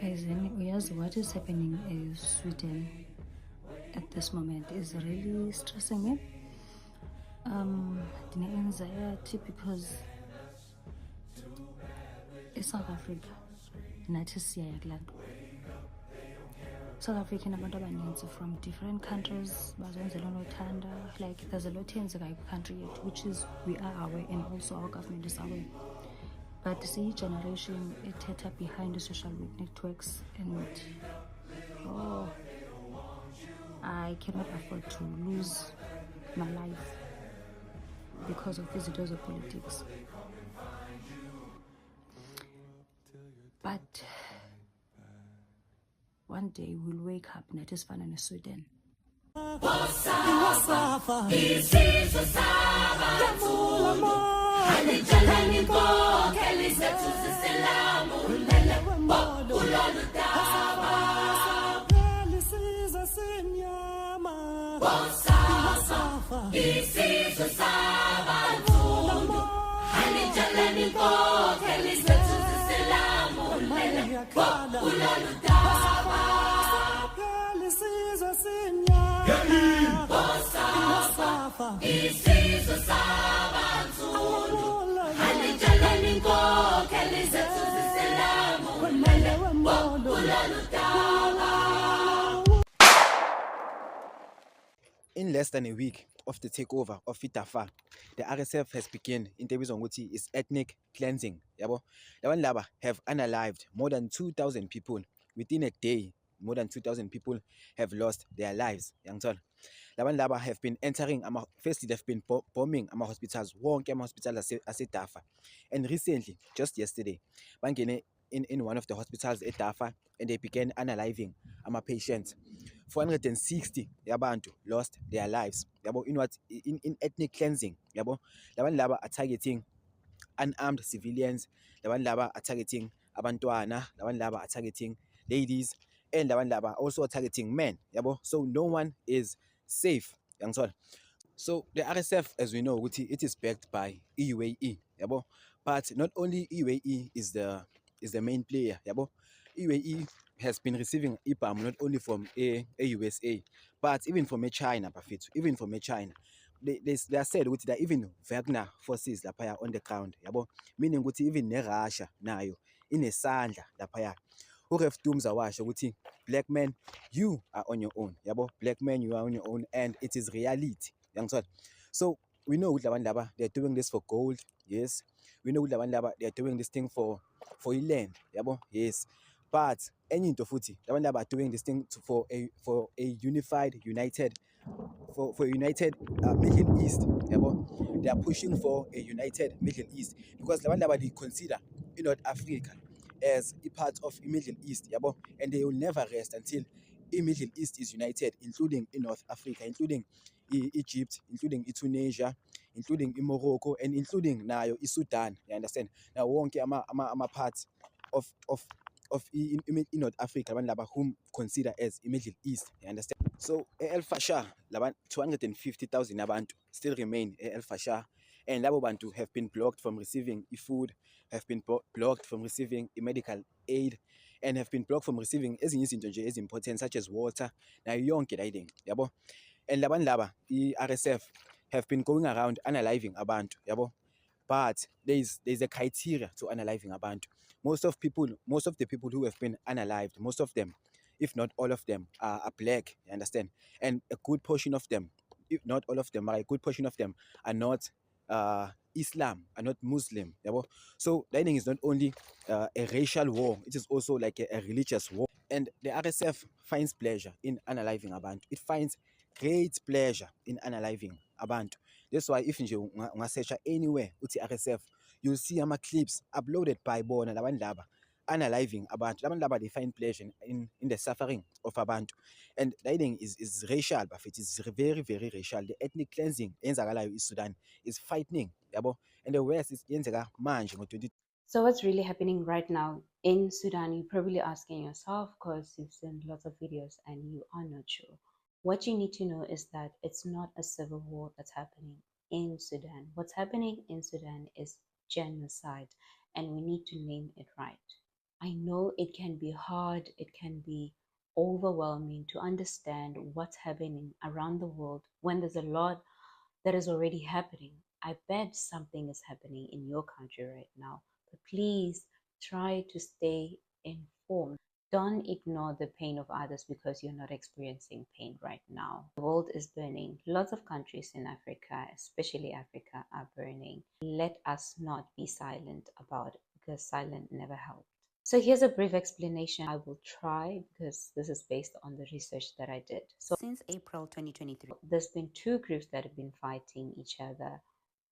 As in, yes, what is happening in Sweden at this moment is really stressing me. The anxiety because in South Africa, nathi siyaya kulaa nto. South African abantu abaninzi from different countries bazenzela unothanda, like there's a lot eyenzekayo country yethu, which is we are aware and also our government is aware. But see, generation ethetha behind the social networks, and I cannot afford to lose my life because of visitors of politics. But one day we'll wake up nathi sifana neSweden. In less than a week of the takeover of Itafa, the RSF has begun in Tebizonguti is ethnic cleansing. Yabo, Laban Laba have unalived more than 2,000 people within a day. More than 2,000 people have lost their lives. Young Laban Laba have been entering. Firstly, they've been bombing hospitals. Wonke hospital ase Tafa, and recently, just yesterday, bangene in one of the hospitals at Tafa, and they began unaliving patients. 460 yabantu lost their lives. Yabo, in ethnic cleansing. Yabo, laban laba are targeting unarmed civilians. Laban laba are targeting abantwana. Laban laba are targeting ladies, and laban laba also targeting men. Yabo, so no one is safe. So the RSF, as we know, it is backed by EUAE. Yabo, but not only EUAE is the main player. Yabo, EUAE has been receiving IPAM not only from a USA, but even from a China, even from a China. They are said that even Wagner forces lapaya on the ground, yabo, meaning even Russia nayo inesandla lapaya. Who have dooms awasho ukuthi black men, you are on your own. Yabo, black men, you are on your own, and it is reality. So we know Laba, they're doing this for gold, yes. We know Laba, they're doing this thing for land, yabo, yes. But any into footy, Laba are doing this thing for a unified, united, for a united Middle East. Yabo. They are pushing for a united Middle East because Laba they consider North Africa as a part of the Middle East, yabo, and they will never rest until the Middle East is united, including in North Africa, including Egypt, including Tunisia, including Morocco, and including now Sudan. You understand? Now, wonke ama parts of in North Africa, whom consider as the Middle East. You understand? So El Fasher, 250,000 abantu still remain El Fasher, and labo bantu have been blocked from receiving food, have been blocked from receiving medical aid, and have been blocked from receiving ezinye izinto nje ezimportant such as water. Now yonke la thing, yabo. And laba, the RSF have been going around analyzing abantu, yabo. But there's a criteria to analyzing abantu. Most of the people who have been analyzed, most of them, if not all of them, are black. You understand? And a good portion of them, if not all of them, but a good portion of them are not Islam, are not Muslim. Yabo. So that is not only a racial war; it is also like a religious war. And the RSF finds pleasure in analyzing abantu. It finds great pleasure in analyzing abantu. That's why if you search anywhere uthi RSF, you'll see clips uploaded by bona labantu laba analyzing abantu. Labantu laba they find pleasure in the suffering of abantu. And that thing is racial, but it is very, very racial. The ethnic cleansing in Sudan is frightening. Yabo. And the West is yenzeka manje ngo So what's really happening right now in Sudan? You're probably asking yourself because you've seen lots of videos and you are not sure. What you need to know is that it's not a civil war that's happening in Sudan. What's happening in Sudan is genocide, and we need to name it right. I know it can be hard, it can be overwhelming to understand what's happening around the world when there's a lot that is already happening. I bet something is happening in your country right now, but please try to stay informed. Don't ignore the pain of others because you're not experiencing pain right now. The world is burning. Lots of countries in Africa, especially Africa, are burning. Let us not be silent about it because silent never helps. So here's a brief explanation. I will try because this is based on the research that I did. So Since April 2023, there's been two groups that have been fighting each other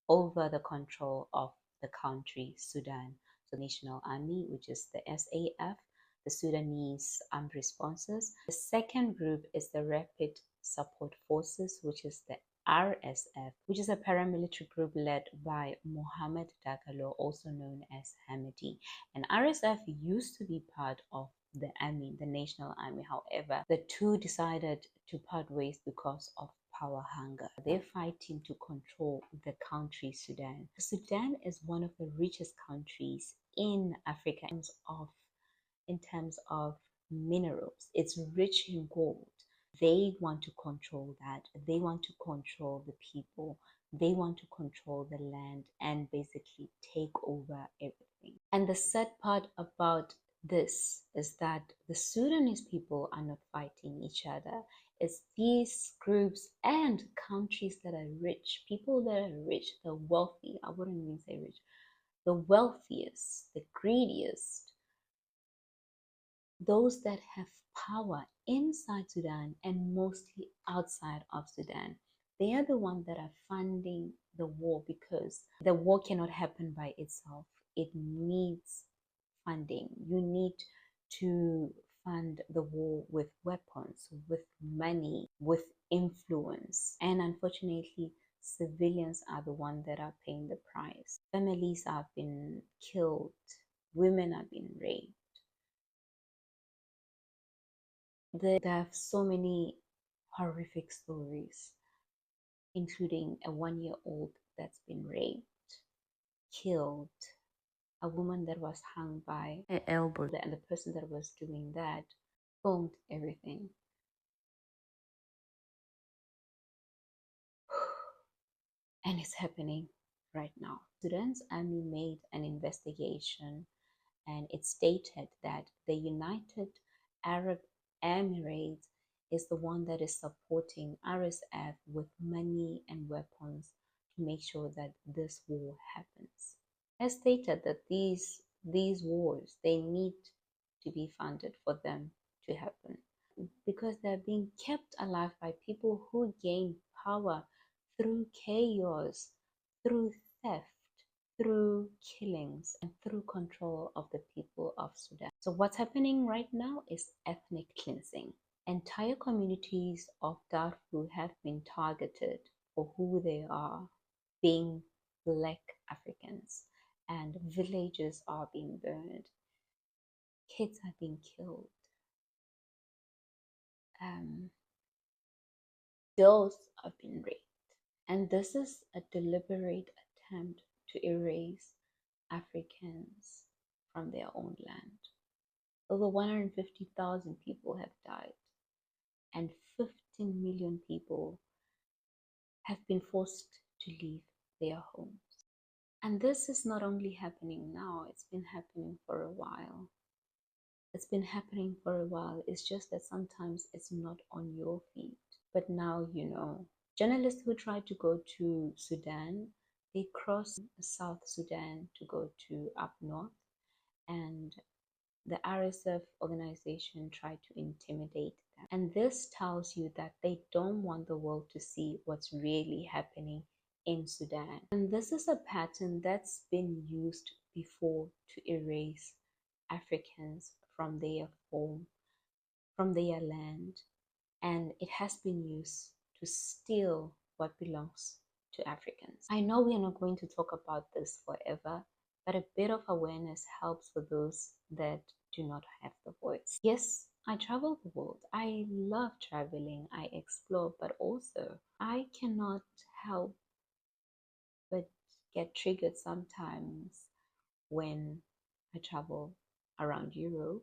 over the control of the country, Sudan. So National Army, which is the SAF, the Sudanese Armed Responses. The second group is the Rapid Support Forces, which is the RSF, which is a paramilitary group led by Mohammed Dagalo, also known as Hamidi. And RSF used to be part of the army, the National Army. However, the two decided to part ways because of power hunger. They're fighting to control the country Sudan. Sudan is one of the richest countries in Africa in terms of minerals. It's rich in gold. They want to control that. They want to control the people. They want to control the land and basically take over everything. And the sad part about this is that the Sudanese people are not fighting each other. It's these groups and countries that are rich, people that are rich, the wealthy, I wouldn't even say rich, the wealthiest, the greediest, those that have power inside Sudan and mostly outside of Sudan. They are the ones that are funding the war because the war cannot happen by itself. It needs funding. You need to fund the war with weapons, with money, with influence. And unfortunately, civilians are the ones that are paying the price. Families have been killed, women have been raped. There are so many horrific stories, including a 1-year-old that's been raped, killed, a woman that was hung by her elbow, and the person that was doing that filmed everything. And it's happening right now. Sudan's army made an investigation and it stated that the United Arab Emirates is the one that is supporting RSF with money and weapons to make sure that this war happens. As stated that these wars, they need to be funded for them to happen because they're being kept alive by people who gain power through chaos, through theft, through killings, and through control of the people of Sudan. So what's happening right now is ethnic cleansing. Entire communities of Darfur have been targeted for who they are, being Black Africans, and villages are being burned. Kids are being killed. Girls have been raped. And this is a deliberate attempt to erase Africans from their own land. Over 150,000 people have died, and 15 million people have been forced to leave their homes. And this is not only happening now, it's been happening for a while. It's been happening for a while. It's just that sometimes it's not on your feet. But now you know. Journalists who try to go to Sudan, they cross South Sudan to go to up north, and the RSF organization tried to intimidate them. And this tells you that they don't want the world to see what's really happening in Sudan. And this is a pattern that's been used before to erase Africans from their home, from their land, and it has been used to steal what belongs to Africans. I know we are not going to talk about this forever, but a bit of awareness helps for those that do not have the voice. Yes, I travel the world. I love traveling. I explore, but also I cannot help but get triggered sometimes when I travel around Europe,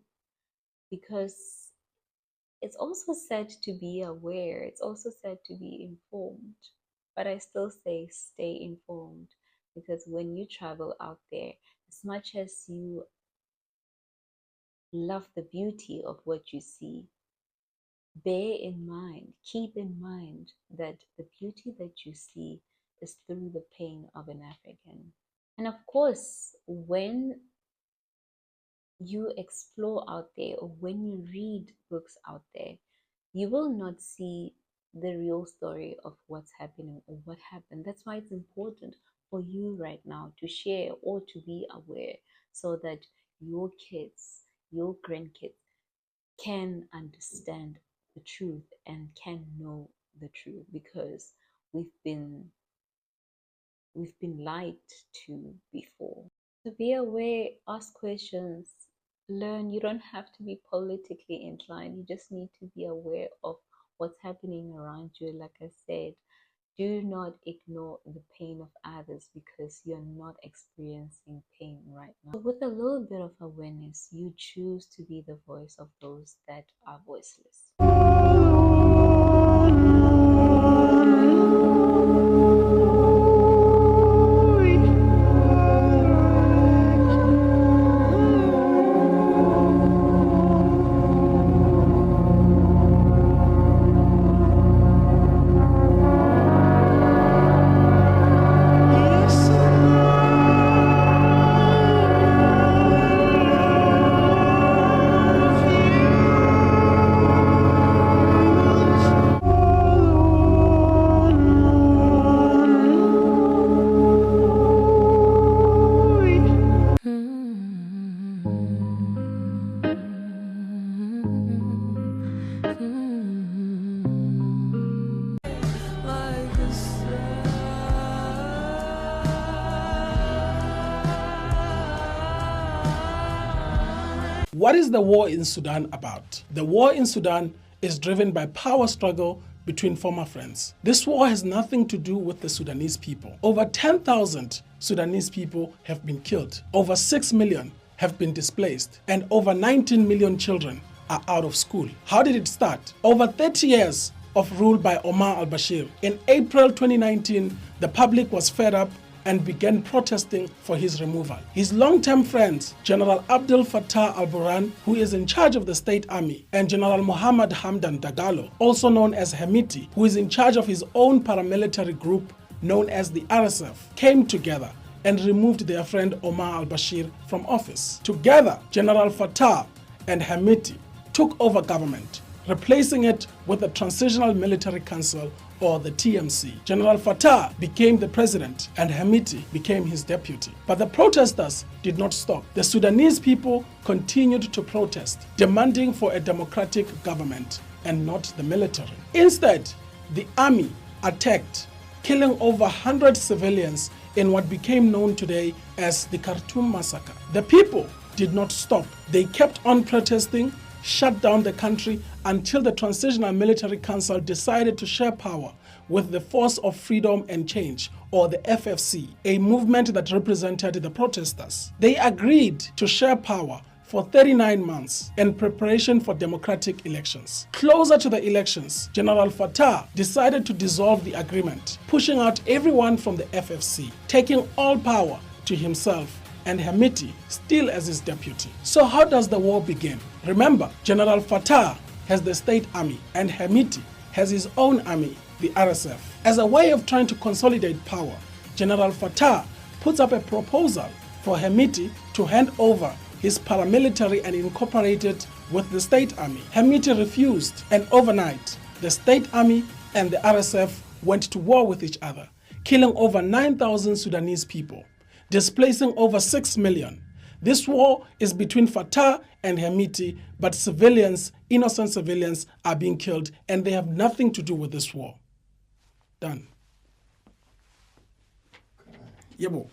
because it's also said to be aware, it's also said to be informed. But I still say stay informed, because when you travel out there, as much as you love the beauty of what you see, bear in mind, keep in mind that the beauty that you see is through the pain of an African. And of course, when you explore out there or when you read books out there, you will not see the real story of what's happening or what happened. That's why it's important for you right now to share or to be aware, so that your kids, your grandkids can understand the truth and can know the truth, because we've been lied to before. So be aware, ask questions, learn. You don't have to be politically inclined. You just need to be aware of what's happening around you. Like I said, do not ignore the pain of others, because you're not experiencing pain right now. So with a little bit of awareness, you choose to be the voice of those that are voiceless. What is the war in Sudan about? The war in Sudan is driven by power struggle between former friends. This war has nothing to do with the Sudanese people. Over 10,000 Sudanese people have been killed. Over 6 million have been displaced, and over 19 million children are out of school. How did it start? Over 30 years of rule by Omar al-Bashir. In April 2019, the public was fed up and began protesting for his removal. His long-term friends, General Abdel Fattah al-Burhan, who is in charge of the state army, and General Mohammed Hamdan Dagalo, also known as Hemiti, who is in charge of his own paramilitary group known as the RSF, came together and removed their friend Omar al-Bashir from office. Together, General Fattah and Hemiti took over government, replacing it with the Transitional Military Council, or the TMC. General Fattah became the president and Hemiti became his deputy. But the protesters did not stop. The Sudanese people continued to protest, demanding for a democratic government and not the military. Instead, the army attacked, killing over 100 civilians in what became known today as the Khartoum massacre. The people did not stop. They kept on protesting, shut down the country until the Transitional Military Council decided to share power with the Force of Freedom and Change, or the FFC, a movement that represented the protesters. They agreed to share power for 39 months in preparation for democratic elections. Closer to the elections, General Fattah decided to dissolve the agreement, pushing out everyone from the FFC, taking all power to himself, and Hemiti still as his deputy. So how does the war begin? Remember, General Fattah has the state army and Hemiti has his own army, the RSF. As a way of trying to consolidate power, General Fattah puts up a proposal for Hemiti to hand over his paramilitary and incorporate it with the state army. Hemiti refused, and overnight, the state army and the RSF went to war with each other, killing over 9,000 Sudanese people, displacing over 6 million. This war is between Fattah and Hemiti, but civilians, innocent civilians, are being killed, and they have nothing to do with this war. Done. Yebo.